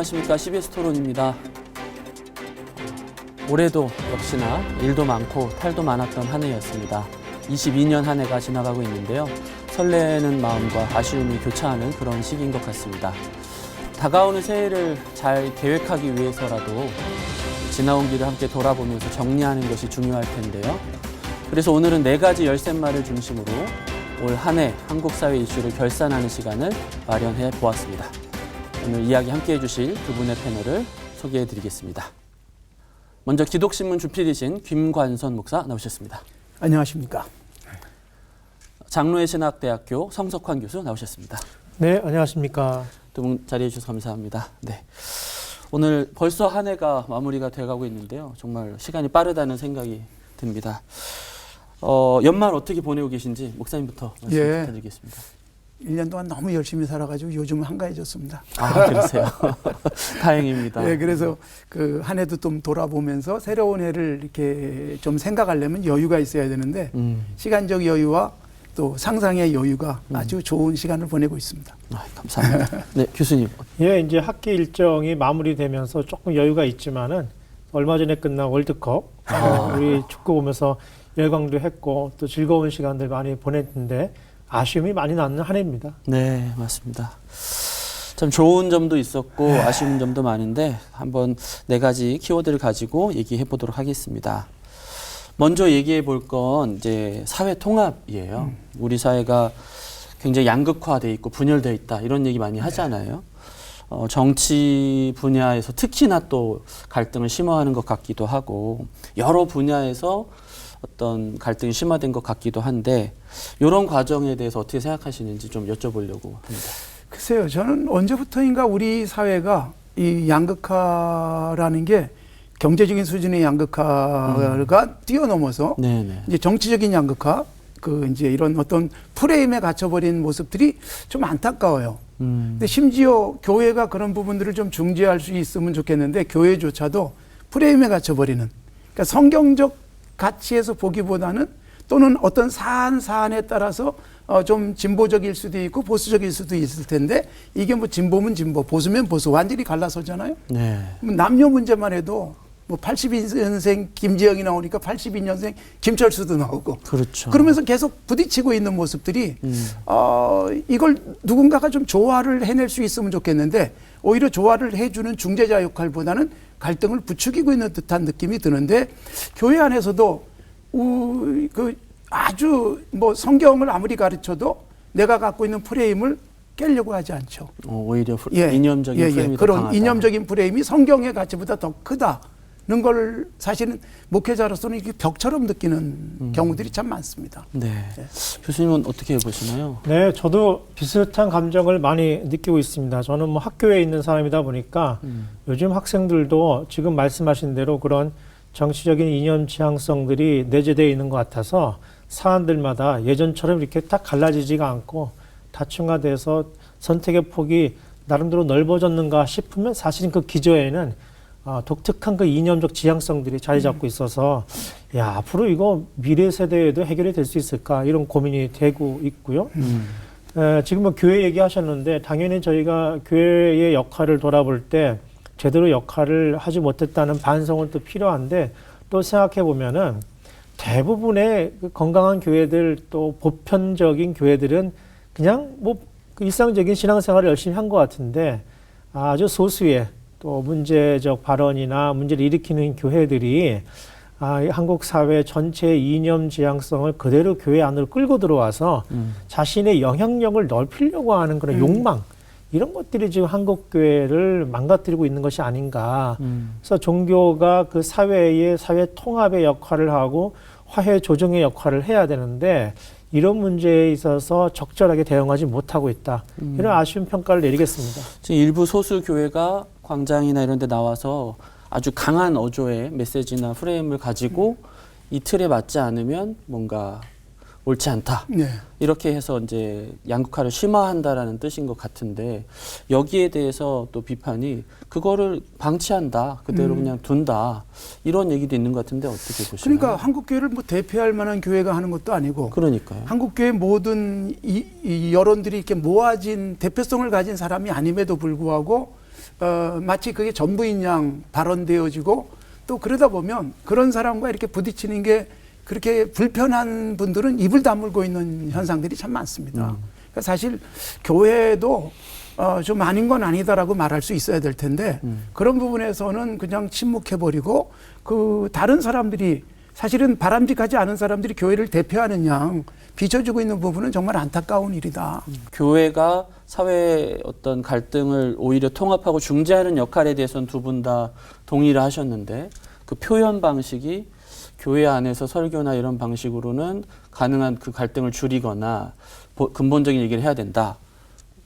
안녕하십니까. CBS 토론입니다. 올해도 역시나 일도 많고 탈도 많았던 한 해였습니다. 22년 한 해가 지나가고 있는데요. 설레는 마음과 아쉬움이 교차하는 그런 시기인 것 같습니다. 다가오는 새해를 잘 계획하기 위해서라도 지나온 길을 함께 돌아보면서 정리하는 것이 중요할 텐데요. 그래서 오늘은 4가지 열쇠말을 중심으로 올 한 해 한국 사회 이슈를 결산하는 시간을 마련해 보았습니다. 오늘 이야기 함께해 주실 두 분의 패널을 소개해 드리겠습니다. 먼저 기독신문 주필이신 김관선 목사 나오셨습니다. 안녕하십니까. 장로의 신학대학교 성석환 교수 나오셨습니다. 네, 안녕하십니까. 두 분 자리해 주셔서 감사합니다. 네. 오늘 벌써 한 해가 마무리가 돼가고 있는데요. 정말 시간이 빠르다는 생각이 듭니다. 연말 어떻게 보내고 계신지 목사님부터 말씀 부탁드리겠습니다. 1년 동안 너무 열심히 살아가지고 요즘은 한가해졌습니다. 아, 그러세요. 다행입니다. 네, 그래서 그 한 해도 좀 돌아보면서 새로운 해를 이렇게 좀 생각하려면 여유가 있어야 되는데 시간적 여유와 또 상상의 여유가 아주 좋은 시간을 보내고 있습니다. 아, 감사합니다. 네, 교수님. 예, 이제 학기 일정이 마무리되면서 조금 여유가 있지만은 얼마 전에 끝난 월드컵 우리 축구 보면서 열광도 했고 또 즐거운 시간들 많이 보냈는데 아쉬움이 많이 남는 한 해입니다. 네, 맞습니다. 참 좋은 점도 있었고 아쉬운 점도 많은데 한번 4가지 키워드를 가지고 얘기해 보도록 하겠습니다. 먼저 얘기해 볼 건 이제 사회 통합이에요. 우리 사회가 굉장히 양극화돼 있고 분열돼 있다 이런 얘기 많이 하잖아요. 정치 분야에서 특히나 또 갈등을 심화하는 것 같기도 하고 여러 분야에서 어떤 갈등이 심화된 것 같기도 한데 이런 과정에 대해서 어떻게 생각하시는지 좀 여쭤보려고 합니다. 글쎄요, 저는 언제부터인가 우리 사회가 이 양극화라는 게 경제적인 수준의 양극화가 뛰어넘어서 네네. 이제 정치적인 양극화, 그 이제 이런 어떤 프레임에 갇혀버린 모습들이 좀 안타까워요. 근데 심지어 교회가 그런 부분들을 좀 중재할 수 있으면 좋겠는데 교회조차도 프레임에 갇혀버리는, 그러니까 성경적 가치에서 보기보다는 또는 어떤 사안에 따라서 좀 진보적일 수도 있고 보수적일 수도 있을 텐데 이게 뭐 진보면 진보, 보수면 보수 완전히 갈라서잖아요. 네. 남녀 문제만 해도 뭐 82년생 김지영이 나오니까 82년생 김철수도 나오고 그렇죠. 그러면서 계속 부딪히고 있는 모습들이 이걸 누군가가 좀 조화를 해낼 수 있으면 좋겠는데 오히려 조화를 해주는 중재자 역할보다는 갈등을 부추기고 있는 듯한 느낌이 드는데 교회 안에서도 그 아주 뭐 성경을 아무리 가르쳐도 내가 갖고 있는 프레임을 깨려고 하지 않죠. 오히려 이념적인 프레임이 더 그런 강하다. 이념적인 프레임이 성경의 가치보다 더 크다는 걸 사실은 목회자로서는 이게 벽처럼 느끼는 경우들이 참 많습니다. 네. 교수님은 어떻게 보시나요? 네, 저도 비슷한 감정을 많이 느끼고 있습니다. 저는 뭐 학교에 있는 사람이다 보니까 요즘 학생들도 지금 말씀하신 대로 그런 정치적인 이념 지향성들이 내재되어 있는 것 같아서 사안들마다 예전처럼 이렇게 딱 갈라지지가 않고 다층화돼서 선택의 폭이 나름대로 넓어졌는가 싶으면 사실은 그 기저에는 독특한 그 이념적 지향성들이 자리 잡고 있어서 야, 앞으로 이거 미래 세대에도 해결이 될 수 있을까 이런 고민이 되고 있고요. 지금 뭐 교회 얘기하셨는데 당연히 저희가 교회의 역할을 돌아볼 때 제대로 역할을 하지 못했다는 반성은 또 필요한데 또 생각해 보면은 대부분의 그 건강한 교회들 또 보편적인 교회들은 그냥 뭐 그 일상적인 신앙생활을 열심히 한 것 같은데 아주 소수의 또 문제적 발언이나 문제를 일으키는 교회들이 한국 사회 전체의 이념 지향성을 그대로 교회 안으로 끌고 들어와서 자신의 영향력을 넓히려고 하는 그런 욕망 이런 것들이 지금 한국 교회를 망가뜨리고 있는 것이 아닌가. 그래서 종교가 그 사회 통합의 역할을 하고 화해 조정의 역할을 해야 되는데 이런 문제에 있어서 적절하게 대응하지 못하고 있다. 이런 아쉬운 평가를 내리겠습니다. 지금 일부 소수 교회가 광장이나 이런 데 나와서 아주 강한 어조의 메시지나 프레임을 가지고 이 틀에 맞지 않으면 뭔가 옳지 않다. 네. 이렇게 해서 이제 양극화를 심화한다라는 뜻인 것 같은데 여기에 대해서 또 비판이 그거를 방치한다. 그대로 그냥 둔다. 이런 얘기도 있는 것 같은데 어떻게 보시나요? 그러니까 한국 교회를 뭐 대표할 만한 교회가 하는 것도 아니고 그러니까요. 한국 교회 모든 이 여론들이 이렇게 모아진 대표성을 가진 사람이 아님에도 불구하고 마치 그게 전부인 양 발언되어지고 또 그러다 보면 그런 사람과 이렇게 부딪히는 게 그렇게 불편한 분들은 입을 다물고 있는 현상들이 참 많습니다. 그러니까 사실 교회도 좀 아닌 건 아니다라고 말할 수 있어야 될 텐데 그런 부분에서는 그냥 침묵해버리고 그 다른 사람들이 사실은 바람직하지 않은 사람들이 교회를 대표하는 양 비춰주고 있는 부분은 정말 안타까운 일이다. 교회가 사회의 어떤 갈등을 오히려 통합하고 중재하는 역할에 대해서는 두 분 다 동의를 하셨는데 그 표현 방식이 교회 안에서 설교나 이런 방식으로는 가능한 그 갈등을 줄이거나 근본적인 얘기를 해야 된다.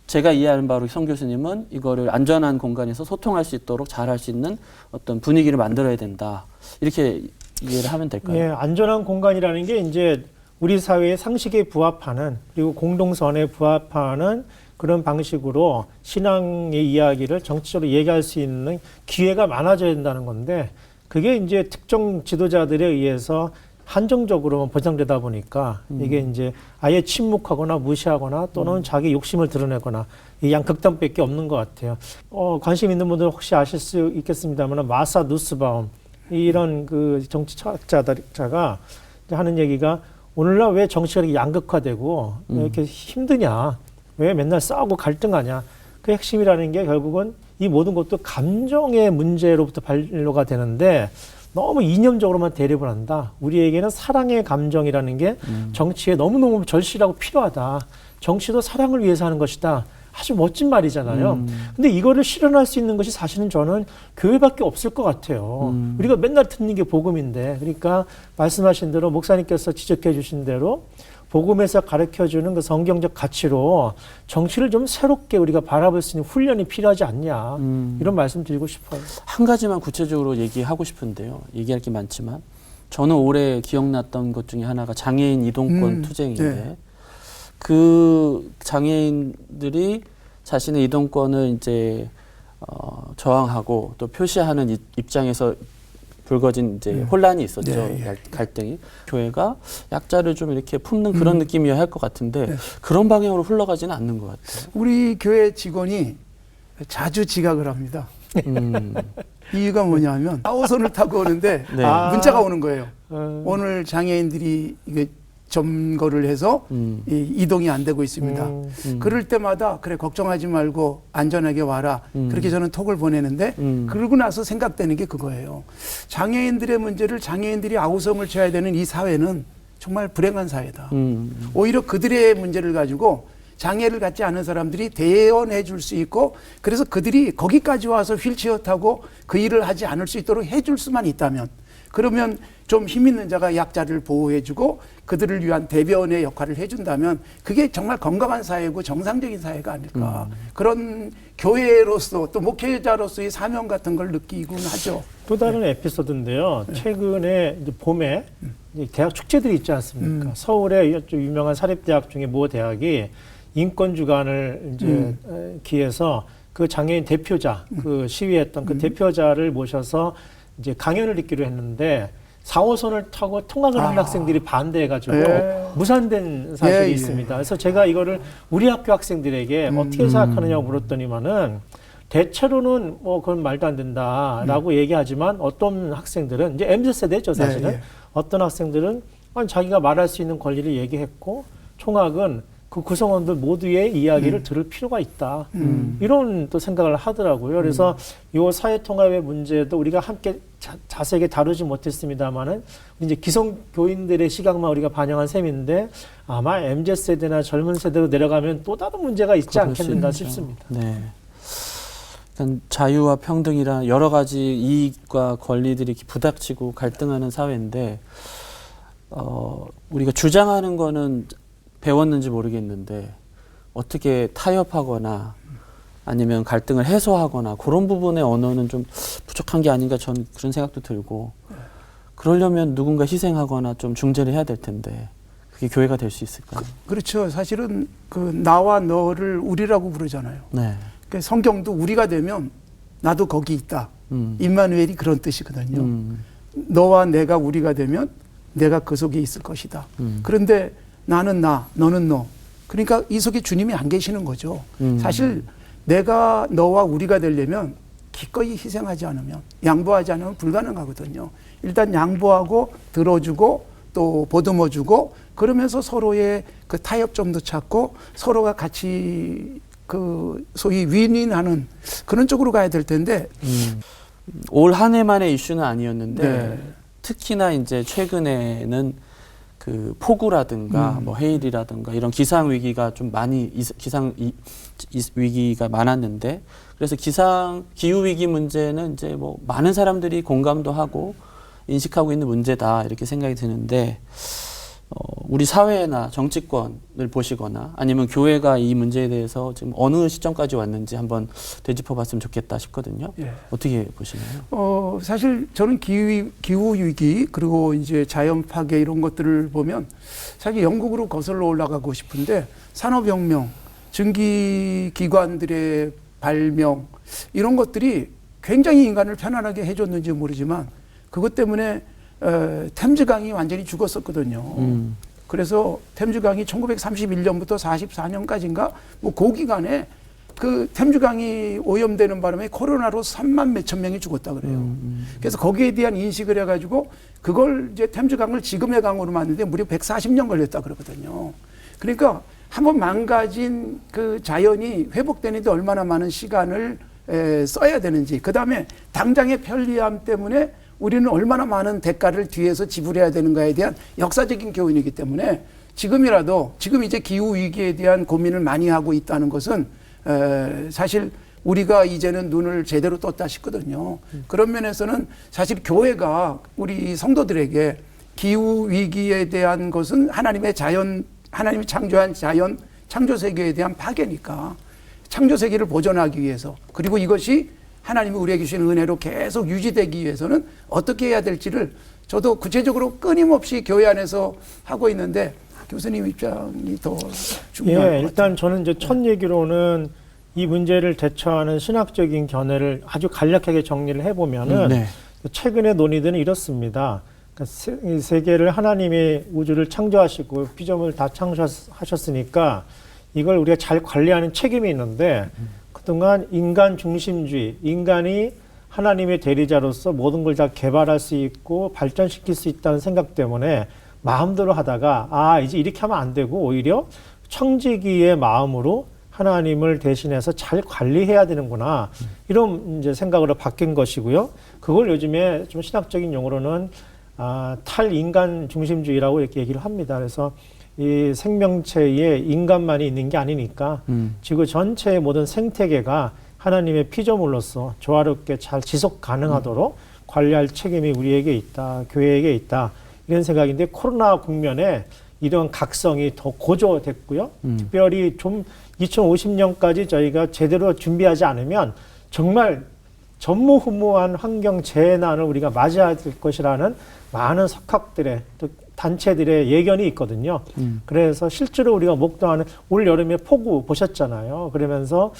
제가 이해하는 바로 성 교수님은 이거를 안전한 공간에서 소통할 수 있도록 잘할 수 있는 어떤 분위기를 만들어야 된다. 이렇게 이해를 하면 될까요? 예, 안전한 공간이라는 게 이제 우리 사회의 상식에 부합하는 그리고 공동선에 부합하는 그런 방식으로 신앙의 이야기를 정치적으로 얘기할 수 있는 기회가 많아져야 된다는 건데 그게 이제 특정 지도자들에 의해서 한정적으로 보장되다 보니까 이게 이제 아예 침묵하거나 무시하거나 또는 자기 욕심을 드러내거나 이 양극단밖에 없는 것 같아요. 관심 있는 분들 혹시 아실 수 있겠습니다만 마사 누스바움 이런 그 정치 철학자가 하는 얘기가 오늘날 왜 정치가 이렇게 양극화되고 왜 이렇게 힘드냐, 왜 맨날 싸우고 갈등하냐. 그 핵심이라는 게 결국은 이 모든 것도 감정의 문제로부터 발로가 되는데 너무 이념적으로만 대립을 한다. 우리에게는 사랑의 감정이라는 게 정치에 너무너무 절실하고 필요하다. 정치도 사랑을 위해서 하는 것이다. 아주 멋진 말이잖아요. 근데 이거를 실현할 수 있는 것이 사실은 저는 교회밖에 없을 것 같아요. 우리가 맨날 듣는 게 복음인데, 그러니까 말씀하신 대로 목사님께서 지적해 주신 대로 복음에서 가르쳐주는 그 성경적 가치로 정치를 좀 새롭게 우리가 바라볼 수 있는 훈련이 필요하지 않냐. 이런 말씀 드리고 싶어요. 한 가지만 구체적으로 얘기하고 싶은데요. 얘기할 게 많지만 저는 올해 기억났던 것 중에 하나가 장애인 이동권 투쟁인데 네. 그 장애인들이 자신의 이동권을 이제 저항하고 또 표시하는 입장에서 불거진 이제 혼란이 있었죠. 네. 갈등이. 교회가 약자를 좀 이렇게 품는 그런 느낌이어야 할 것 같은데 그런 방향으로 흘러가지는 않는 것 같아요. 우리 교회 직원이 자주 지각을 합니다. 이유가 뭐냐면 4호선을 타고 오는데 네. 문자가 오는 거예요. 오늘 장애인들이 이게 점거를 해서 이동이 안 되고 있습니다. 그럴 때마다 그래 걱정하지 말고 안전하게 와라. 그렇게 저는 톡을 보내는데 그러고 나서 생각되는 게 그거예요. 장애인들의 문제를 장애인들이 아우성을 쳐야 되는 이 사회는 정말 불행한 사회다. 오히려 그들의 문제를 가지고 장애를 갖지 않은 사람들이 대연해 줄 수 있고 그래서 그들이 거기까지 와서 휠체어 타고 그 일을 하지 않을 수 있도록 해줄 수만 있다면 그러면 좀 힘 있는 자가 약자를 보호해주고 그들을 위한 대변의 역할을 해준다면 그게 정말 건강한 사회고 정상적인 사회가 아닐까. 그런 교회로서 또 목회자로서의 사명 같은 걸 느끼곤 하죠. 또 다른 에피소드인데요. 최근에 이제 봄에 이제 대학 축제들이 있지 않습니까? 서울의 좀 유명한 사립대학 중에 모 대학이 인권 주간을 이제 기해서 그 장애인 대표자, 그 시위했던 그 대표자를 모셔서 이제 강연을 듣기로 했는데 4호선을 타고 통학을 한 학생들이 반대해가지고 무산된 사실이 있습니다. 그래서 제가 이거를 우리 학교 학생들에게 어떻게 생각하느냐고 물었더니만은 대체로는 뭐 그건 말도 안 된다라고 얘기하지만 어떤 학생들은 이제 MZ세대죠 사실은 어떤 학생들은 아니, 자기가 말할 수 있는 권리를 얘기했고 총학은 그 구성원들 모두의 이야기를 들을 필요가 있다. 이런 또 생각을 하더라고요. 그래서 이 사회통합의 문제도 우리가 함께 자세하게 다루지 못했습니다만은 이제 기성교인들의 시각만 우리가 반영한 셈인데 아마 MZ세대나 젊은 세대로 내려가면 또 다른 문제가 있지 않겠는가 싶습니다. 네. 그러니까 자유와 평등이라 여러 가지 이익과 권리들이 이렇게 부닥치고 갈등하는 사회인데 우리가 주장하는 거는 배웠는지 모르겠는데 어떻게 타협하거나 아니면 갈등을 해소하거나 그런 부분의 언어는 좀 부족한 게 아닌가 저는 그런 생각도 들고 그러려면 누군가 희생하거나 좀 중재를 해야 될 텐데 그게 교회가 될 수 있을까요? 그렇죠. 사실은 그 나와 너를 우리라고 부르잖아요. 네. 그러니까 성경도 우리가 되면 나도 거기 있다. 임마누엘이 그런 뜻이거든요. 너와 내가 우리가 되면 내가 그 속에 있을 것이다. 그런데 나는 나, 너는 너. 그러니까 이 속에 주님이 안 계시는 거죠. 사실 내가 너와 우리가 되려면 기꺼이 희생하지 않으면, 양보하지 않으면 불가능하거든요. 일단 양보하고 들어주고 또 보듬어주고 그러면서 서로의 그 타협점도 찾고 서로가 같이 그 소위 윈윈하는 그런 쪽으로 가야 될 텐데 올 한 해만의 이슈는 아니었는데 네. 특히나 이제 최근에는 그 폭우라든가 뭐 해일이라든가 이런 기상 위기가 좀 많이 위기가 많았는데 그래서 기후 위기 문제는 이제 뭐 많은 사람들이 공감도 하고 인식하고 있는 문제다 이렇게 생각이 드는데 우리 사회나 정치권을 보시거나 아니면 교회가 이 문제에 대해서 지금 어느 시점까지 왔는지 한번 되짚어봤으면 좋겠다 싶거든요. 예. 어떻게 보시나요? 사실 저는 기후 위기 그리고 이제 자연 파괴 이런 것들을 보면 사실 영국으로 거슬러 올라가고 싶은데 산업혁명, 증기기관들의 발명 이런 것들이 굉장히 인간을 편안하게 해줬는지 모르지만 그것 때문에 템즈강이 완전히 죽었었거든요. 그래서 템즈강이 1931년부터 44년까지인가 뭐 그 기간에 그 템즈강이 오염되는 바람에 코로나로 3만 몇천 명이 죽었다 그래요. 그래서 거기에 대한 인식을 해가지고 그걸 이제 템즈강을 지금의 강으로 만드는데 무려 140년 걸렸다 그러거든요. 그러니까 한번 망가진 그 자연이 회복되는데 얼마나 많은 시간을 써야 되는지, 그 다음에 당장의 편리함 때문에 우리는 얼마나 많은 대가를 뒤에서 지불해야 되는가에 대한 역사적인 교훈이기 때문에 지금이라도 지금 이제 기후 위기에 대한 고민을 많이 하고 있다는 것은 사실 우리가 이제는 눈을 제대로 떴다 싶거든요. 그런 면에서는 사실 교회가 우리 성도들에게 기후 위기에 대한 것은 하나님이 창조한 자연 창조 세계에 대한 파괴니까 창조 세계를 보존하기 위해서 그리고 이것이 하나님이 우리에게 주신 은혜로 계속 유지되기 위해서는 어떻게 해야 될지를 저도 구체적으로 끊임없이 교회 안에서 하고 있는데 교수님 입장이 더 중요할 것 같아요. 일단 저는 이제 첫 얘기로는 이 문제를 대처하는 신학적인 견해를 아주 간략하게 정리를 해보면은 네. 최근의 논의들은 이렇습니다. 그러니까 세계를 하나님이 우주를 창조하시고 피조물 다 창조하셨으니까 이걸 우리가 잘 관리하는 책임이 있는데 그동안 인간 중심주의, 인간이 하나님의 대리자로서 모든 걸 다 개발할 수 있고 발전시킬 수 있다는 생각 때문에 마음대로 하다가 이제 이렇게 하면 안 되고 오히려 청지기의 마음으로 하나님을 대신해서 잘 관리해야 되는구나 이런 이제 생각으로 바뀐 것이고요. 그걸 요즘에 좀 신학적인 용어로는 탈인간 중심주의라고 이렇게 얘기를 합니다. 그래서 이 생명체에 인간만이 있는 게 아니니까 지구 전체의 모든 생태계가 하나님의 피조물로서 조화롭게 잘 지속 가능하도록 관리할 책임이 우리에게 있다, 교회에게 있다 이런 생각인데 코로나 국면에 이런 각성이 더 고조됐고요. 특별히 좀 2050년까지 저희가 제대로 준비하지 않으면 정말 전무후무한 환경 재난을 우리가 맞이해야 될 것이라는 많은 석학들의 또 단체들의 예견이 있거든요. 그래서 실제로 우리가 목도하는 올 여름에 폭우 보셨잖아요. 그러면서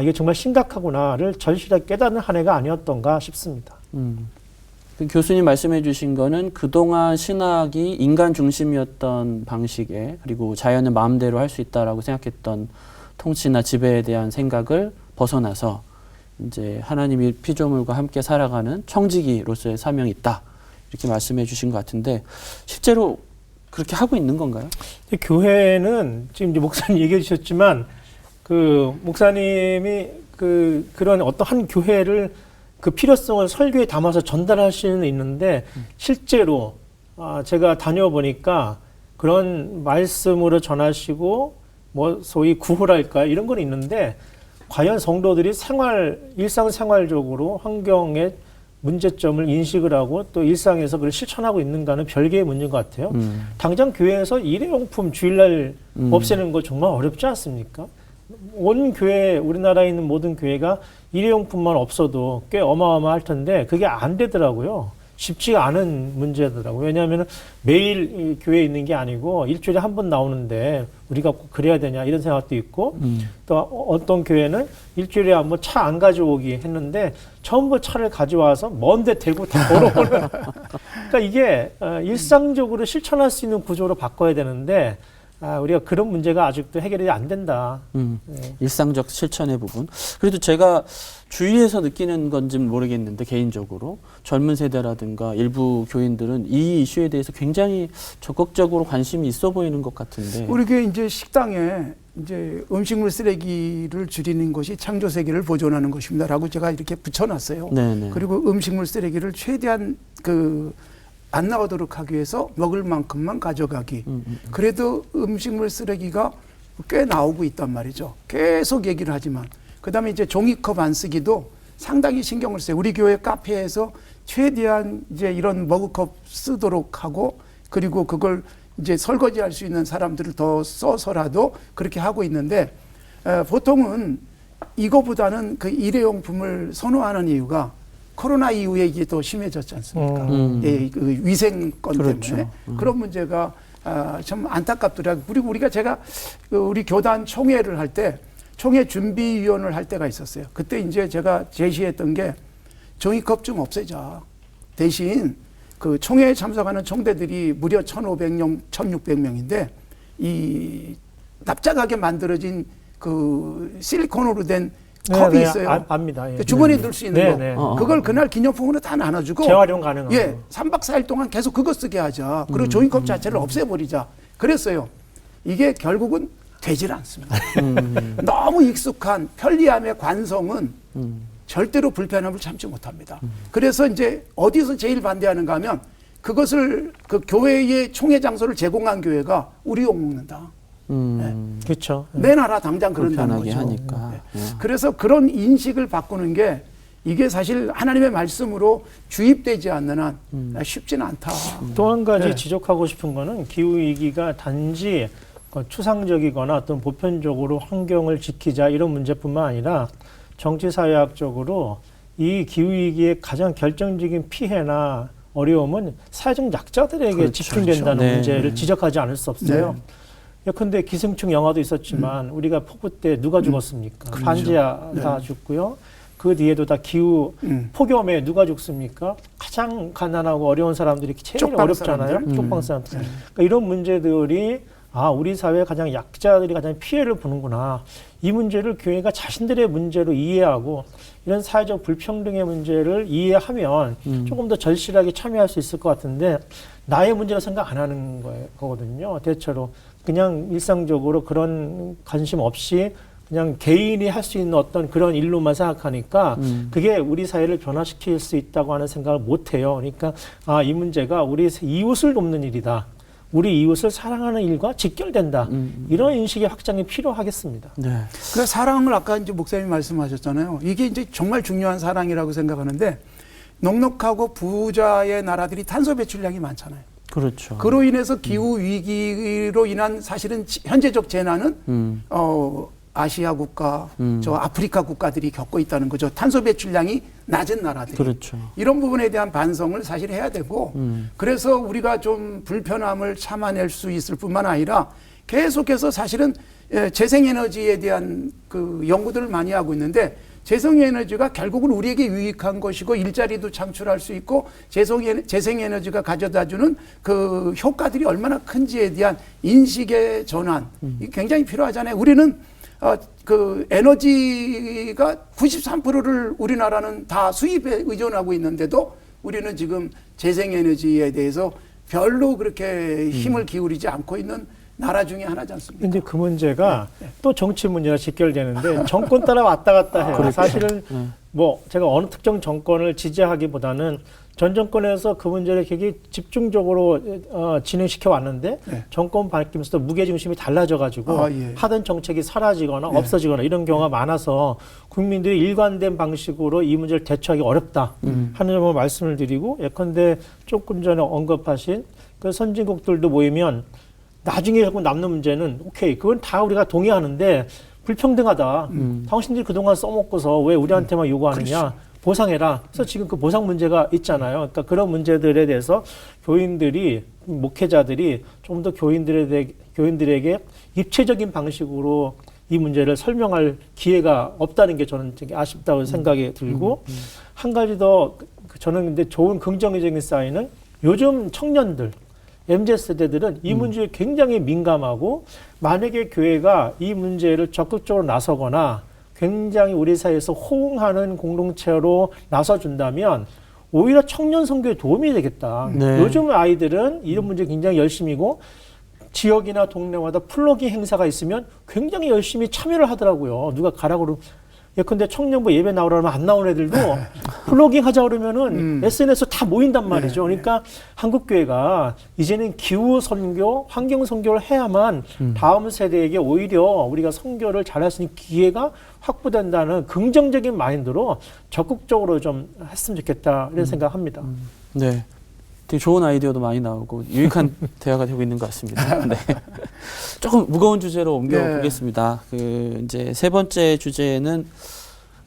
이게 정말 심각하구나를 절실하게 깨닫는 한 해가 아니었던가 싶습니다. 그 교수님 말씀해 주신 거는 그동안 신학이 인간 중심이었던 방식에 그리고 자연은 마음대로 할 수 있다라고 생각했던 통치나 지배에 대한 생각을 벗어나서 이제 하나님이 피조물과 함께 살아가는 청지기로서의 사명이 있다. 이렇게 말씀해 주신 것 같은데 실제로 그렇게 하고 있는 건가요? 교회는 지금 이제 목사님 얘기해 주셨지만 그 목사님이 그런 어떤 한 교회를 그 필요성을 설교에 담아서 전달할 수는 있는데 실제로 제가 다녀보니까 그런 말씀으로 전하시고 뭐 소위 구호랄까 이런 건 있는데 과연 성도들이 일상생활적으로 환경의 문제점을 인식을 하고 또 일상에서 그걸 실천하고 있는가는 별개의 문제인 것 같아요. 당장 교회에서 일회용품 주일날 없애는 거 정말 어렵지 않습니까? 온 교회, 우리나라에 있는 모든 교회가 일회용품만 없어도 꽤 어마어마할 텐데 그게 안 되더라고요. 쉽지가 않은 문제더라고요. 왜냐하면 매일 교회에 있는 게 아니고 일주일에 한 번 나오는데 우리가 꼭 그래야 되냐 이런 생각도 있고 또 어떤 교회는 일주일에 한 번 차 안 가져오기 했는데 전부 차를 가져와서 먼데 대고 다 걸어오는 그러니까 이게 일상적으로 실천할 수 있는 구조로 바꿔야 되는데 우리가 그런 문제가 아직도 해결이 안 된다. 네. 일상적 실천의 부분. 그래도 제가 주위에서 느끼는 건지는 모르겠는데 개인적으로 젊은 세대라든가 일부 교인들은 이 이슈에 대해서 굉장히 적극적으로 관심이 있어 보이는 것 같은데. 우리 교회 이제 식당에 이제 음식물 쓰레기를 줄이는 것이 창조 세계를 보존하는 것입니다라고 제가 이렇게 붙여놨어요. 네네. 그리고 음식물 쓰레기를 최대한 안 나오도록 하기 위해서 먹을 만큼만 가져가기. 그래도 음식물 쓰레기가 꽤 나오고 있단 말이죠. 계속 얘기를 하지만. 그 다음에 이제 종이컵 안 쓰기도 상당히 신경을 써요. 우리 교회 카페에서 최대한 이제 이런 머그컵 쓰도록 하고, 그리고 그걸 이제 설거지할 수 있는 사람들을 더 써서라도 그렇게 하고 있는데, 보통은 이거보다는 그 일회용품을 선호하는 이유가 코로나 이후에 이게 더 심해졌지 않습니까? 예, 그 위생권 그렇죠. 때문에 그런 문제가 참 안타깝더라고요. 그리고 제가 우리 교단 총회를 할 때 총회 준비위원을 할 때가 있었어요. 그때 이제 제가 제시했던 게 종이컵 좀 없애자. 대신 그 총회에 참석하는 총대들이 무려 1,500명, 1,600명인데 이 납작하게 만들어진 그 실리콘으로 된 컵이 있어요. 압니다. 예. 주머니에 넣을 수 있는 거. 네. 그걸 그날 기념품으로 다 나눠주고 재활용 가능한 예, 거. 3박 4일 동안 계속 그거 쓰게 하자. 그리고 종이컵 자체를 없애버리자. 그랬어요. 이게 결국은 되질 않습니다. 너무 익숙한 편리함의 관성은 절대로 불편함을 참지 못합니다. 그래서 이제 어디서 제일 반대하는가 하면 그것을 그 교회의 총회 장소를 제공한 교회가 우리 욕 먹는다. 그렇죠. 내놔라 당장 그런다는 불편하게 거죠. 하니까. 네. 그래서 그런 인식을 바꾸는 게 이게 사실 하나님의 말씀으로 주입되지 않는 한 쉽지는 않다. 또 한 가지 네. 지적하고 싶은 거는 기후위기가 단지 추상적이거나 어떤 보편적으로 환경을 지키자 이런 문제뿐만 아니라 정치사회학적으로 이 기후위기의 가장 결정적인 피해나 어려움은 사회적 약자들에게 그렇죠. 집중된다는 네. 문제를 지적하지 않을 수 없어요. 예컨대 기생충 영화도 있었지만 우리가 폭우 때 누가 죽었습니까? 그렇죠. 반지하 다 죽고요. 그 뒤에도 다 기후 폭염에 누가 죽습니까? 가장 가난하고 어려운 사람들이 제일 쪽방 어렵잖아요. 사람들. 쪽방 사람들. 그러니까 이런 문제들이 우리 사회의 가장 약자들이 가장 피해를 보는구나. 이 문제를 교회가 자신들의 문제로 이해하고 이런 사회적 불평등의 문제를 이해하면 조금 더 절실하게 참여할 수 있을 것 같은데 나의 문제로 생각 안 하는 거거든요. 대체로 그냥 일상적으로 그런 관심 없이 그냥 개인이 할 수 있는 어떤 그런 일로만 생각하니까 그게 우리 사회를 변화시킬 수 있다고 하는 생각을 못 해요. 그러니까 이 문제가 우리 이웃을 돕는 일이다. 우리 이웃을 사랑하는 일과 직결된다. 이런 인식의 확장이 필요하겠습니다. 네. 그래서 사랑을 아까 이제 목사님이 말씀하셨잖아요. 이게 이제 정말 중요한 사랑이라고 생각하는데 넉넉하고 부자의 나라들이 탄소 배출량이 많잖아요. 그렇죠. 그로 인해서 기후 위기로 인한 사실은 현재적 재난은 아시아 국가, 저 아프리카 국가들이 겪고 있다는 거죠. 탄소 배출량이 낮은 나라들이. 그렇죠. 이런 부분에 대한 반성을 사실 해야 되고 그래서 우리가 좀 불편함을 참아낼 수 있을 뿐만 아니라 계속해서 사실은 재생에너지에 대한 그 연구들을 많이 하고 있는데 재생에너지가 결국은 우리에게 유익한 것이고 일자리도 창출할 수 있고 재생에너지가 가져다주는 그 효과들이 얼마나 큰지에 대한 인식의 전환 이 굉장히 필요하잖아요. 우리는 그 에너지가 93%를 우리나라는 다 수입에 의존하고 있는데도 우리는 지금 재생에너지에 대해서 별로 그렇게 힘을 기울이지 않고 있는 나라 중에 하나지 않습니까? 근데 그 문제가 또 정치 문제와 직결되는데 정권 따라 왔다 갔다 해요. 사실은 뭐 제가 어느 특정 정권을 지지하기보다는 전 정권에서 그 문제를 되게 집중적으로 진행시켜 왔는데 정권 바뀌면서 무게중심이 달라져가지고 하던 정책이 사라지거나 없어지거나 이런 경우가 많아서 국민들이 일관된 방식으로 이 문제를 대처하기 어렵다 하는 점을 말씀을 드리고 예컨대 조금 전에 언급하신 그 선진국들도 모이면 나중에 남는 문제는 오케이 그건 다 우리가 동의하는데 불평등하다. 당신들이 그동안 써먹고서 왜 우리한테만 요구하느냐. 그렇죠. 보상해라. 그래서 지금 그 보상 문제가 있잖아요. 그러니까 그런 문제들에 대해서 교인들이 목회자들이 좀 더 교인들에게 입체적인 방식으로 이 문제를 설명할 기회가 없다는 게 저는 되게 아쉽다고 생각이 들고 한 가지 더 저는 근데 좋은 긍정적인 사인은 요즘 청년들 MZ세대들은 이 문제에 굉장히 민감하고 만약에 교회가 이 문제를 적극적으로 나서거나 굉장히 우리 사회에서 호응하는 공동체로 나서준다면 오히려 청년 선교에 도움이 되겠다. 네. 요즘 아이들은 이런 문제 굉장히 열심이고 지역이나 동네마다 플러깅 행사가 있으면 굉장히 열심히 참여를 하더라고요. 누가 가라고 그러면 예컨대 청년부 예배 나오라면 안 나온 애들도 플러깅 하자 그러면은 SNS 다 모인단 말이죠. 그러니까 한국교회가 이제는 기후 선교, 환경 선교를 해야만 다음 세대에게 오히려 우리가 선교를 잘할 수 있는 기회가 확보된다는 긍정적인 마인드로 적극적으로 좀 했으면 좋겠다 이런 생각합니다. 네. 되게 좋은 아이디어도 많이 나오고 유익한 대화가 되고 있는 것 같습니다. 네. 조금 무거운 주제로 옮겨보겠습니다. 이제 세 번째 주제는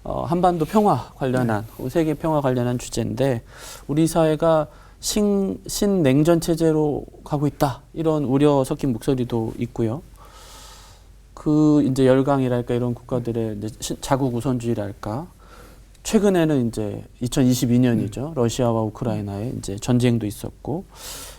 한반도 평화 관련한 세계 평화 관련한 주제인데 우리 사회가 신냉전 체제로 가고 있다 이런 우려 섞인 목소리도 있고요. 이제 열강이랄까 이런 국가들의 이제 자국 우선주의랄까. 최근에는 이제 2022년이죠. 러시아와 우크라이나의 이제 전쟁도 있었고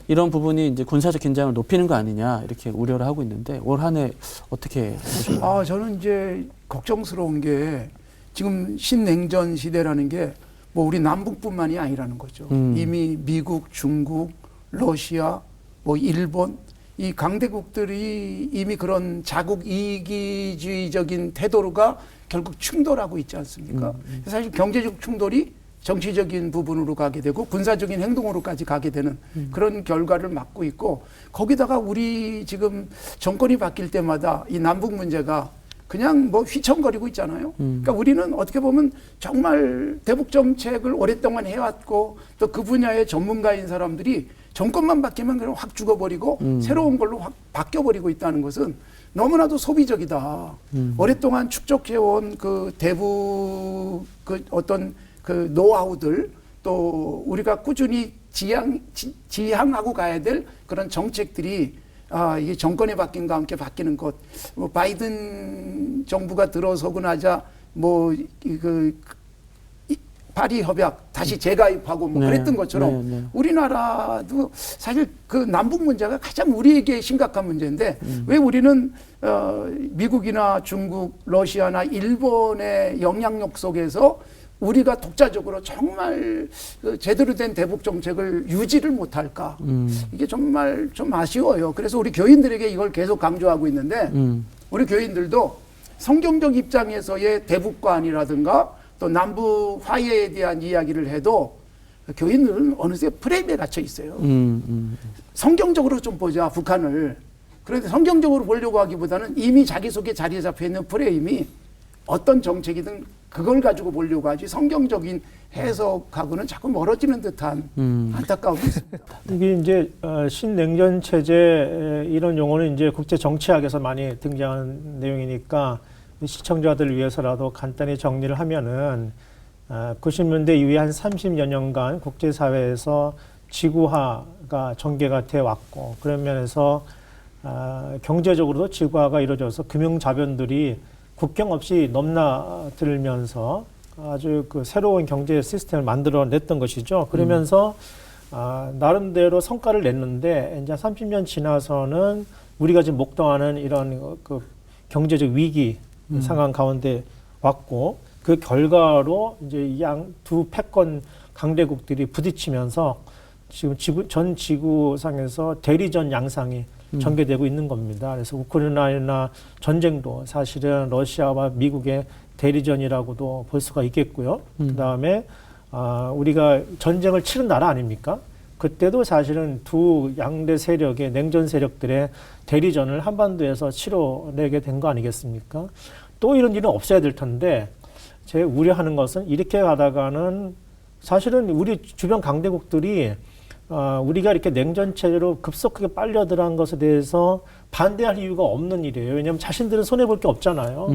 이런 부분이 이제 군사적 긴장을 높이는 거 아니냐 이렇게 우려를 하고 있는데 올 한 해 어떻게 보셨나요? 저는 이제 걱정스러운 게 지금 신냉전 시대라는 게 뭐 우리 남북뿐만이 아니라는 거죠. 이미 미국, 중국, 러시아, 뭐 일본 이 강대국들이 이미 그런 자국 이기주의적인 태도가 결국 충돌하고 있지 않습니까? 사실 경제적 충돌이 정치적인 부분으로 가게 되고 군사적인 행동으로까지 가게 되는 그런 결과를 맞고 있고 거기다가 우리 지금 정권이 바뀔 때마다 이 남북 문제가 그냥 뭐 휘청거리고 있잖아요. 그러니까 우리는 어떻게 보면 정말 대북 정책을 오랫동안 해왔고 또 그 분야의 전문가인 사람들이 정권만 바뀌면 그냥 확 죽어버리고 새로운 걸로 확 바뀌어버리고 있다는 것은 너무나도 소비적이다. 오랫동안 축적해온 그 대북 그 어떤 그 노하우들 또 우리가 꾸준히 지향하고 가야 될 그런 정책들이 이게 정권이 바뀐과 함께 바뀌는 것. 뭐 바이든 정부가 들어서고 나자 파리 협약 다시 재가입하고 뭐 그랬던 것처럼 우리나라도 사실 그 남북 문제가 가장 우리에게 심각한 문제인데 왜 우리는 미국이나 중국, 러시아나 일본의 영향력 속에서 우리가 독자적으로 정말 제대로 된 대북 정책을 유지를 못할까? 이게 정말 좀 아쉬워요. 그래서 우리 교인들에게 이걸 계속 강조하고 있는데 우리 교인들도 성경적 입장에서의 대북관이라든가 또 남북 화해에 대한 이야기를 해도 교인들은 어느새 프레임에 갇혀 있어요. 성경적으로 좀 보자, 북한을. 그런데 성경적으로 보려고 하기보다는 이미 자기 속에 자리에 잡혀 있는 프레임이 어떤 정책이든 그걸 가지고 보려고 하지 성경적인 해석하고는 자꾸 멀어지는 듯한 안타까움이 있습니다. 이게 이제 신냉전 체제 이런 용어는 이제 국제 정치학에서 많이 등장하는 내용이니까 시청자들을 위해서라도 간단히 정리를 하면은 90년대 이후에 한 30여 년간 국제사회에서 지구화가 전개가 돼 왔고 그런 면에서 경제적으로도 지구화가 이루어져서 금융자본들이 국경 없이 넘나들면서 아주 그 새로운 경제 시스템을 만들어냈던 것이죠. 그러면서 나름대로 성과를 냈는데 이제 30년 지나서는 우리가 지금 목도하는 이런 그 경제적 위기 상황 가운데 왔고 그 결과로 이제 양 두 패권 강대국들이 부딪히면서 지금 전 지구상에서 대리전 양상이 전개되고 있는 겁니다. 그래서 우크라이나 전쟁도 사실은 러시아와 미국의 대리전이라고도 볼 수가 있겠고요. 그다음에 우리가 전쟁을 치른 나라 아닙니까? 그때도 사실은 두 양대 세력의 냉전 세력들의 대리전을 한반도에서 치러내게 된 거 아니겠습니까? 또 이런 일은 없어야 될 텐데 제가 우려하는 것은 이렇게 가다가는 사실은 우리 주변 강대국들이 우리가 이렇게 냉전 체제로 급속하게 빨려 들어간 것에 대해서 반대할 이유가 없는 일이에요. 왜냐하면 자신들은 손해볼 게 없잖아요.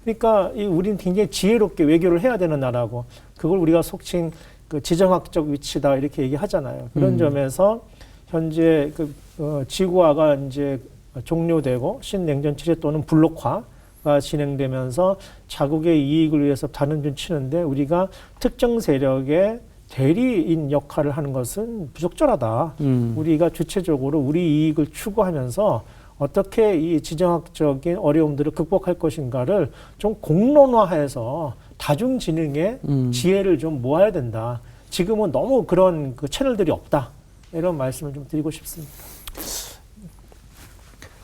그러니까 우리는 굉장히 지혜롭게 외교를 해야 되는 나라고 그걸 우리가 속칭 그 지정학적 위치다 이렇게 얘기하잖아요. 그런 점에서 현재 지구화가 이제 종료되고 신냉전 체제 또는 블록화가 진행되면서 자국의 이익을 위해서 다른 줄 치는데 우리가 특정 세력의 대리인 역할을 하는 것은 부적절하다. 우리가 주체적으로 우리 이익을 추구하면서 어떻게 이 지정학적인 어려움들을 극복할 것인가를 좀 공론화해서 다중지능의 지혜를 좀 모아야 된다. 지금은 너무 그런 그 채널들이 없다. 이런 말씀을 좀 드리고 싶습니다.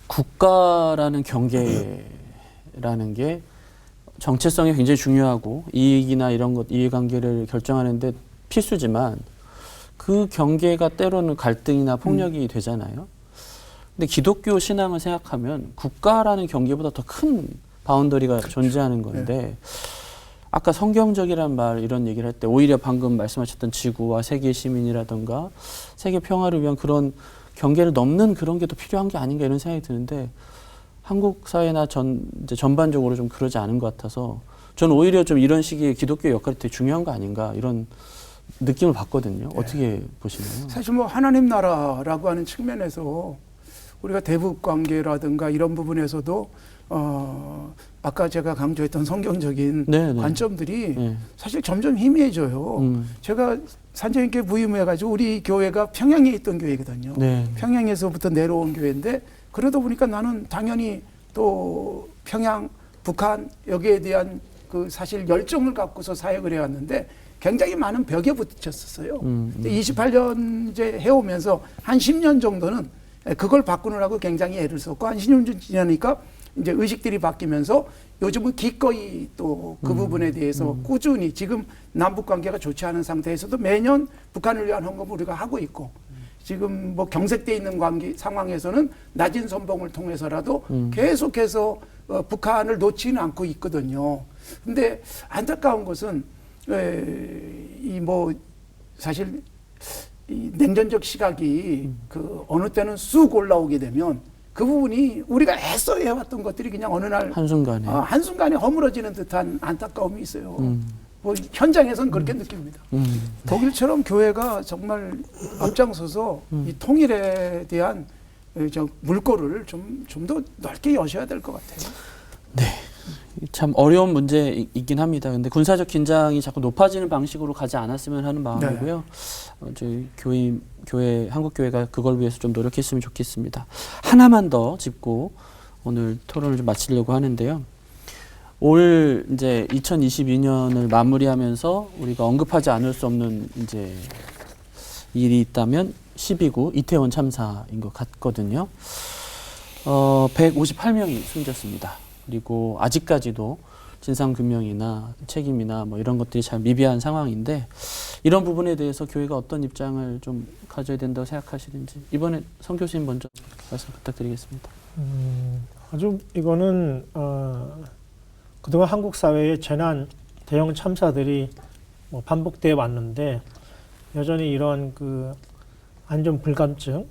국가라는 경계라는 게 정체성이 굉장히 중요하고 이익이나 이런 것, 이해관계를 결정하는데 필수지만 그 경계가 때로는 갈등이나 폭력이 되잖아요. 근데 기독교 신앙을 생각하면 국가라는 경계보다 더 큰 바운더리가 존재하는 건데 아까 성경적이란 말 이런 얘기를 할 때 오히려 방금 말씀하셨던 지구와 세계 시민이라든가 세계 평화를 위한 그런 경계를 넘는 그런 게 더 필요한 게 아닌가 이런 생각이 드는데 한국 사회나 이제 전반적으로 좀 그러지 않은 것 같아서 저는 오히려 좀 이런 시기에 기독교의 역할이 되게 중요한 거 아닌가 이런 느낌을 받거든요. 어떻게 보시나요? 사실 뭐 하나님 나라라고 하는 측면에서 우리가 대북 관계라든가 이런 부분에서도 아까 제가 강조했던 성경적인 네네. 관점들이 네. 사실 점점 희미해져요. 제가 산자님께 부임해가지고 우리 교회가 평양에 있던 교회거든요. 네. 평양에서부터 내려온 교회인데 그러다 보니까 나는 당연히 또 평양, 북한 여기에 대한 그 사실 열정을 갖고서 사역을 해왔는데 굉장히 많은 벽에 부딪혔었어요. 28년 이제 해오면서 한 10년 정도는 그걸 바꾸느라고 굉장히 애를 썼고 한 10년 지나니까 이제 의식들이 바뀌면서 요즘은 기꺼이 또 그 부분에 대해서 꾸준히 지금 남북 관계가 좋지 않은 상태에서도 매년 북한을 위한 헌금을 우리가 하고 있고 지금 뭐 경색돼 있는 관계 상황에서는 낮은 선봉을 통해서라도 계속해서 북한을 놓지는 않고 있거든요. 근데 안타까운 것은 이 뭐 사실 이 냉전적 시각이 그 어느 때는 쑥 올라오게 되면 그 부분이 우리가 애써 해왔던 것들이 그냥 어느 날 한순간에 허물어지는 듯한 안타까움이 있어요. 뭐 현장에서는 그렇게 느낍니다. 독일처럼 교회가 정말 앞장서서 이 통일에 대한 저 물꼬를 좀 더 넓게 여셔야 될 것 같아요. 네. 참 어려운 문제이긴 합니다. 근데 군사적 긴장이 자꾸 높아지는 방식으로 가지 않았으면 하는 마음이고요. 저희 교회, 한국교회가 그걸 위해서 좀 노력했으면 좋겠습니다. 하나만 더 짚고 오늘 토론을 좀 마치려고 하는데요. 올 이제 2022년을 마무리하면서 우리가 언급하지 않을 수 없는 이제 일이 있다면 12구 이태원 참사인 것 같거든요. 158명이 숨졌습니다. 그리고 아직까지도 진상규명이나 책임이나 뭐 이런 것들이 잘 미비한 상황인데 이런 부분에 대해서 교회가 어떤 입장을 좀 가져야 된다고 생각하시는지 이번에 성 교수님 먼저 말씀 부탁드리겠습니다. 아주 이거는 그동안 한국 사회의 재난 대형 참사들이 뭐 반복되어 왔는데 여전히 이런 그 안전 불감증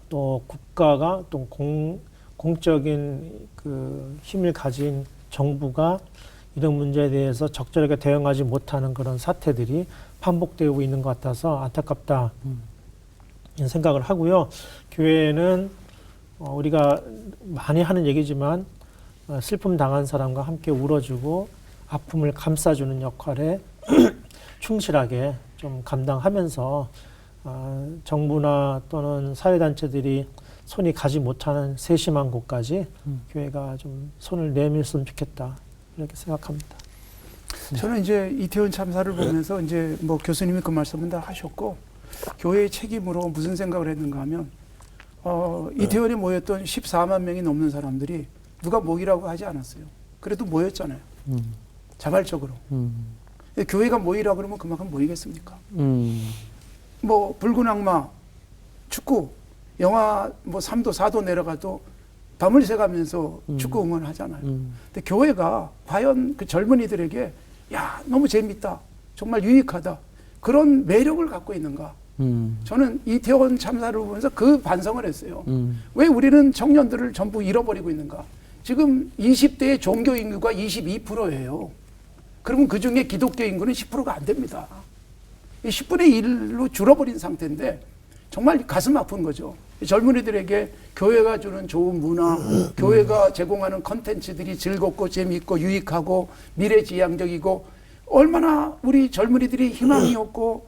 또 국가가 또 공적인 그 힘을 가진 정부가 이런 문제에 대해서 적절하게 대응하지 못하는 그런 사태들이 반복되고 있는 것 같아서 안타깝다 이런 생각을 하고요. 교회는 우리가 많이 하는 얘기지만 슬픔 당한 사람과 함께 울어주고 아픔을 감싸주는 역할에 충실하게 좀 감당하면서 정부나 또는 사회단체들이 손이 가지 못하는 세심한 곳까지 교회가 좀 손을 내밀었으면 좋겠다 이렇게 생각합니다. 저는 이제 이태원 참사를 보면서 이제 뭐 교수님이 그 말씀은 다 하셨고 교회의 책임으로 무슨 생각을 했는가 하면 이태원에 모였던 14만 명이 넘는 사람들이 누가 모이라고 하지 않았어요. 그래도 모였잖아요. 자발적으로. 교회가 모이라고 그러면 그만큼 모이겠습니까? 뭐 붉은 악마, 축구, 영하 뭐 3도, 4도 내려가도 밤을 새가면서 축구 응원을 하잖아요. 근데 교회가 과연 그 젊은이들에게 야, 너무 재밌다. 정말 유익하다. 그런 매력을 갖고 있는가? 저는 이태원 참사를 보면서 그 반성을 했어요. 왜 우리는 청년들을 전부 잃어버리고 있는가? 지금 20대의 종교 인구가 22%예요. 그러면 그 중에 기독교 인구는 10%가 안 됩니다. 10분의 1로 줄어버린 상태인데 정말 가슴 아픈 거죠. 젊은이들에게 교회가 주는 좋은 문화, 교회가 제공하는 컨텐츠들이 즐겁고 재미있고 유익하고 미래지향적이고 얼마나 우리 젊은이들이 희망이 없고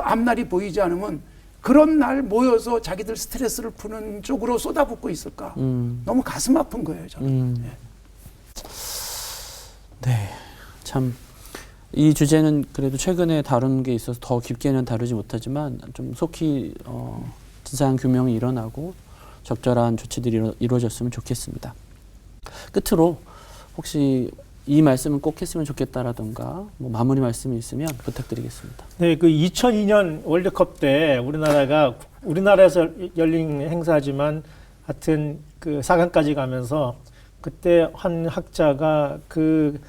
앞날이 보이지 않으면 그런 날 모여서 자기들 스트레스를 푸는 쪽으로 쏟아붓고 있을까. 너무 가슴 아픈 거예요, 저는. 네, 참 이 주제는 그래도 최근에 다룬 게 있어서 더 깊게는 다루지 못하지만 좀 속히 진상한 규명이 일어나고 적절한 조치들이 이루어졌으면 좋겠습니다. 끝으로 혹시 이 말씀은 꼭 했으면 좋겠다라던가 뭐 마무리 말씀이 있으면 부탁드리겠습니다. 네, 그 2002년 월드컵 때 우리나라에서 열린 행사지만 하여튼 그 4강까지 가면서 그때 한 학자가 그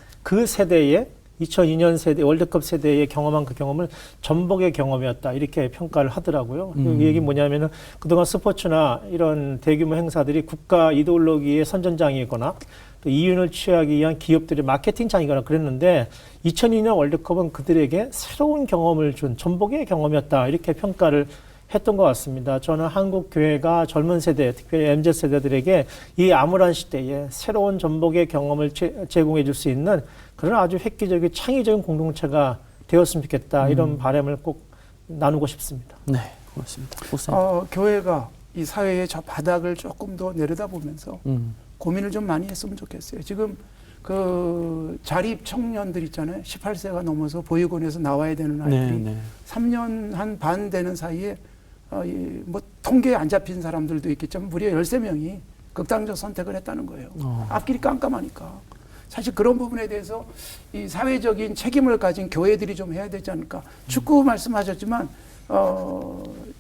세대에 2002년 세대 월드컵 세대에 경험한 그 경험을 전복의 경험이었다 이렇게 평가를 하더라고요. 이 얘기 뭐냐면은 그동안 스포츠나 이런 대규모 행사들이 국가 이데올로기의 선전장이거나 또 이윤을 취하기 위한 기업들의 마케팅장이거나 그랬는데 2002년 월드컵은 그들에게 새로운 경험을 준 전복의 경험이었다 이렇게 평가를 했던 것 같습니다. 저는 한국 교회가 젊은 세대, 특별히 MZ세대들에게 이 암울한 시대에 새로운 전복의 경험을 제공해 줄 수 있는 그런 아주 획기적인 창의적인 공동체가 되었으면 좋겠다. 이런 바람을 꼭 나누고 싶습니다. 네, 고맙습니다. 교회가 이 사회의 저 바닥을 조금 더 내려다보면서 고민을 좀 많이 했으면 좋겠어요. 지금 그 자립 청년들 있잖아요. 18세가 넘어서 보육원에서 나와야 되는 아이들이 3년 한 반 되는 사이에 뭐 통계에 안 잡힌 사람들도 있겠지만 무려 13명이 극단적 선택을 했다는 거예요. 앞길이 깜깜하니까. 사실 그런 부분에 대해서 이 사회적인 책임을 가진 교회들이 좀 해야 되지 않을까. 축구 말씀하셨지만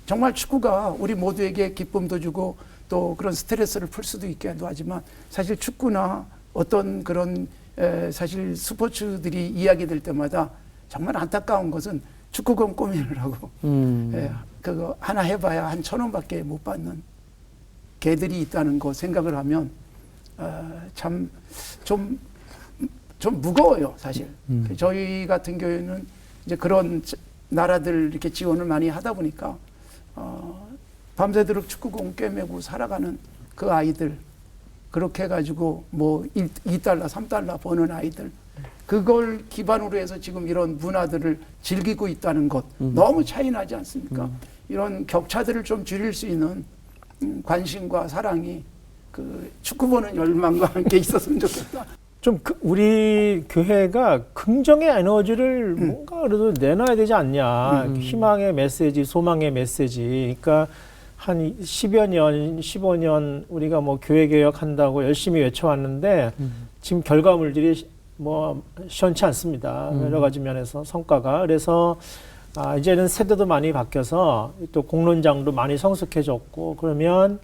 정말 축구가 우리 모두에게 기쁨도 주고 또 그런 스트레스를 풀 수도 있게 하지만 사실 축구나 어떤 그런 사실 스포츠들이 이야기될 때마다 정말 안타까운 것은 축구공 꼬매느라고 그거 하나 해봐야 한 1,000원밖에 못 받는 개들이 있다는 거 생각을 하면 참 좀 무거워요, 사실. 저희 같은 경우에는 이제 그런 나라들 이렇게 지원을 많이 하다 보니까 밤새도록 축구공 꿰매고 살아가는 그 아이들 그렇게 해가지고 뭐 2달러, 3달러 버는 아이들 그걸 기반으로 해서 지금 이런 문화들을 즐기고 있다는 것 너무 차이 나지 않습니까? 이런 격차들을 좀 줄일 수 있는 관심과 사랑이 그 축구 보는 열망과 함께 있었으면 좋겠다. 좀 우리 교회가 긍정의 에너지를 뭔가 그래도 내놔야 되지 않냐. 희망의 메시지, 소망의 메시지. 그러니까 한 10여 년, 15년 우리가 뭐 교회 개혁한다고 열심히 외쳐왔는데 지금 결과물들이 뭐 시원치 않습니다. 여러 가지 면에서 성과가. 그래서 이제는 세대도 많이 바뀌어서 또 공론장도 많이 성숙해졌고 그러면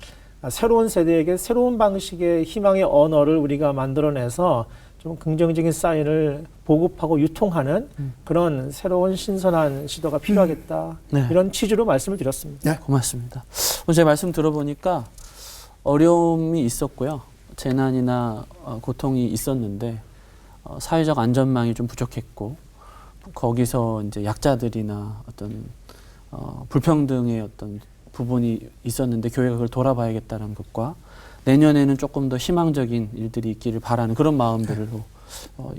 새로운 세대에게 새로운 방식의 희망의 언어를 우리가 만들어내서 좀 긍정적인 사인을 보급하고 유통하는 그런 새로운 신선한 시도가 필요하겠다. 네. 이런 취지로 말씀을 드렸습니다. 네, 고맙습니다. 오늘 제 말씀 들어보니까 어려움이 있었고요. 재난이나 고통이 있었는데 사회적 안전망이 좀 부족했고 거기서 이제 약자들이나 어떤 불평등의 어떤 부분이 있었는데 교회가 그걸 돌아봐야겠다는 것과 내년에는 조금 더 희망적인 일들이 있기를 바라는 그런 마음들로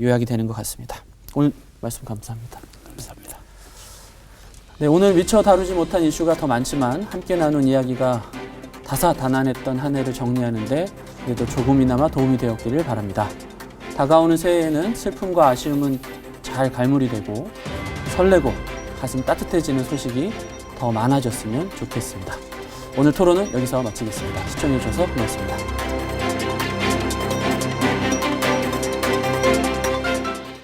요약이 되는 것 같습니다. 오늘 말씀 감사합니다. 감사합니다. 네, 오늘 미처 다루지 못한 이슈가 더 많지만 함께 나눈 이야기가 다사다난했던 한 해를 정리하는데 그래도 조금이나마 도움이 되었기를 바랍니다. 다가오는 새해에는 슬픔과 아쉬움은 잘 갈무리되고 설레고 가슴 따뜻해지는 소식이 더 많아졌으면 좋겠습니다. 오늘 토론은 여기서 마치겠습니다. 시청해 주셔서 고맙습니다.